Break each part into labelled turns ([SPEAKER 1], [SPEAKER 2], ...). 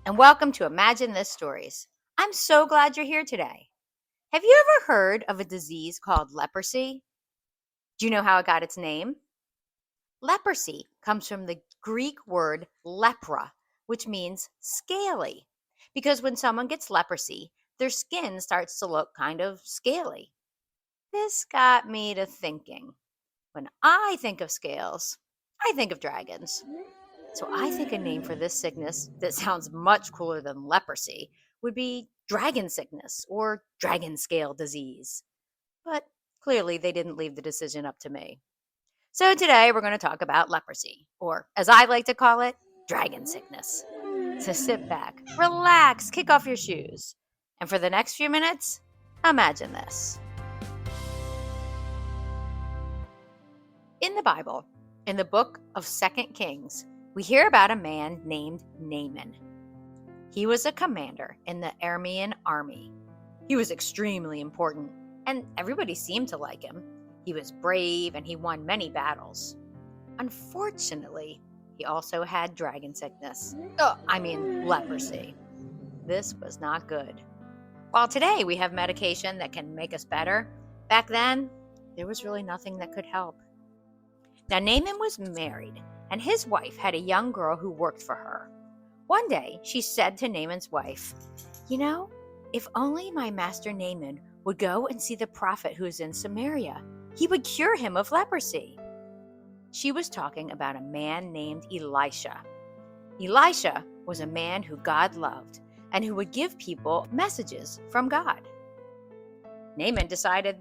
[SPEAKER 1] and welcome to Imagine This Stories. I'm so glad you're here today. Have you ever heard of a disease called leprosy? Do you know how it got its name? Leprosy comes from the Greek word lepra, which means scaly, because when someone gets leprosy, their skin starts to look kind of scaly. This got me to thinking. When I think of scales, I think of dragons. So I think a name for this sickness that sounds much cooler than leprosy would be dragon sickness or dragon scale disease. But clearly they didn't leave the decision up to me. So today we're going to talk about leprosy, or as I like to call it, dragon sickness. So sit back, relax, kick off your shoes, and for the next few minutes, imagine this. In the Bible, in the book of 2 Kings, we hear about a man named Naaman. He was a commander in the Aramean army. He was extremely important, and everybody seemed to like him. He was brave and he won many battles. Unfortunately, he also had dragon sickness. Leprosy. This was not good. While today we have medication that can make us better, back then, there was really nothing that could help. Now, Naaman was married, and his wife had a young girl who worked for her. One day, she said to Naaman's wife, if only my master Naaman would go and see the prophet who is in Samaria, he would cure him of leprosy. She was talking about a man named Elisha. Elisha was a man who God loved and who would give people messages from God. Naaman decided,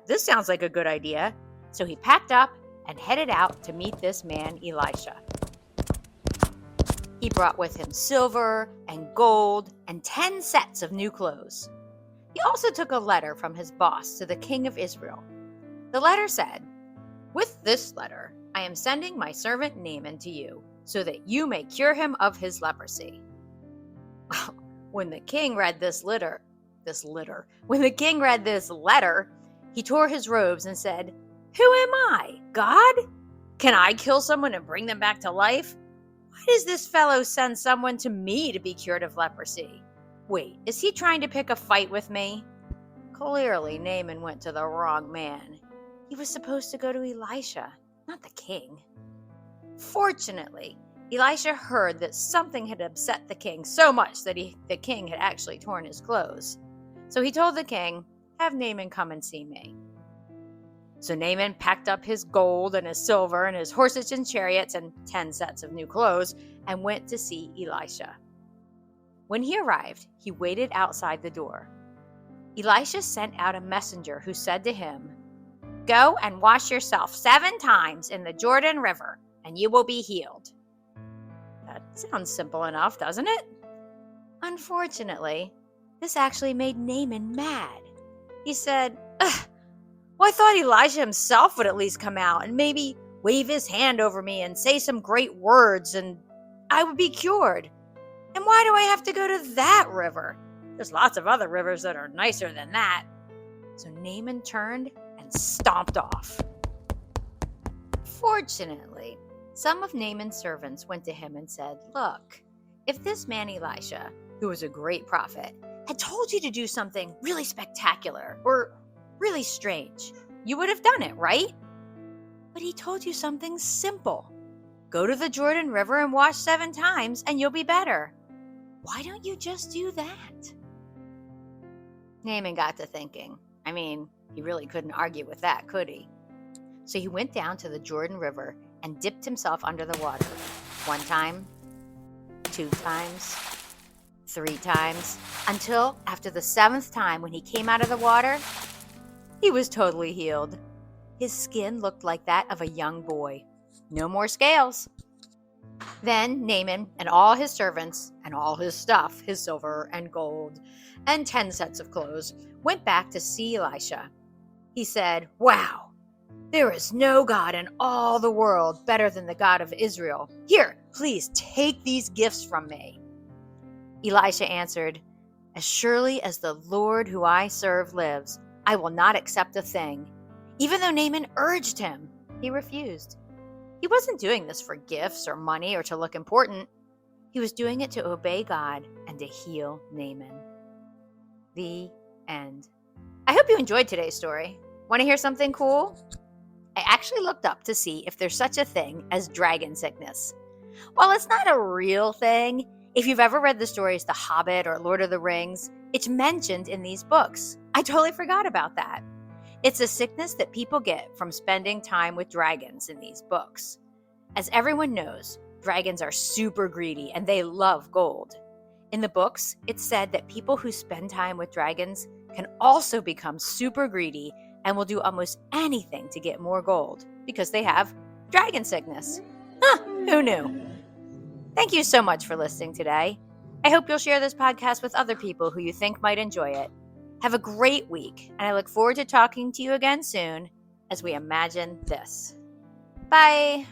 [SPEAKER 1] this sounds like a good idea. So he packed up and headed out to meet this man, Elisha. He brought with him silver and gold and 10 sets of new clothes. He also took a letter from his boss to the king of Israel. The letter said, "With this letter, I am sending my servant Naaman to you, so that you may cure him of his leprosy." When the king read this letter, he tore his robes and said, "Who am I, God? Can I kill someone and bring them back to life? Why does this fellow send someone to me to be cured of leprosy? Wait, is he trying to pick a fight with me?" Clearly, Naaman went to the wrong man. He was supposed to go to Elisha, not the king. Fortunately, Elisha heard that something had upset the king so much that the king had actually torn his clothes. So he told the king, "Have Naaman come and see me." So Naaman packed up his gold and his silver and his horses and chariots and 10 sets of new clothes and went to see Elisha. When he arrived, he waited outside the door. Elisha sent out a messenger who said to him, "Go and wash yourself 7 times in the Jordan River, and you will be healed." That sounds simple enough, doesn't it? Unfortunately, this actually made Naaman mad. He said, "Well, I thought Elijah himself would at least come out and maybe wave his hand over me and say some great words and I would be cured. And why do I have to go to that river? There's lots of other rivers that are nicer than that." So Naaman turned and stomped off. Fortunately, some of Naaman's servants went to him and said, "Look, if this man Elisha, who was a great prophet, had told you to do something really spectacular or really strange, you would have done it, right? But he told you something simple. Go to the Jordan River and wash 7 times and you'll be better. Why don't you just do that?" Naaman got to thinking. He really couldn't argue with that, could he? So he went down to the Jordan River and dipped himself under the water 1 time, 2 times, 3 times, until after the 7th time when he came out of the water, he was totally healed. His skin looked like that of a young boy. No more scales. Then Naaman and all his servants and all his stuff, his silver and gold and 10 sets of clothes, went back to see Elisha. He said, "Wow, there is no God in all the world better than the God of Israel. Here, please take these gifts from me." Elisha answered, "As surely as the Lord who I serve lives, I will not accept a thing." Even though Naaman urged him, he refused. He wasn't doing this for gifts or money or to look important. He was doing it to obey God and to heal Naaman. The end. I hope you enjoyed today's story. Want to hear something cool? I actually looked up to see if there's such a thing as dragon sickness. While it's not a real thing, if you've ever read the stories The Hobbit or Lord of the Rings, it's mentioned in these books. I totally forgot about that. It's a sickness that people get from spending time with dragons in these books. As everyone knows, dragons are super greedy and they love gold. In the books, it's said that people who spend time with dragons can also become super greedy and will do almost anything to get more gold because they have dragon sickness. Who knew? Thank you so much for listening today. I hope you'll share this podcast with other people who you think might enjoy it. Have a great week, and I look forward to talking to you again soon as we imagine this. Bye.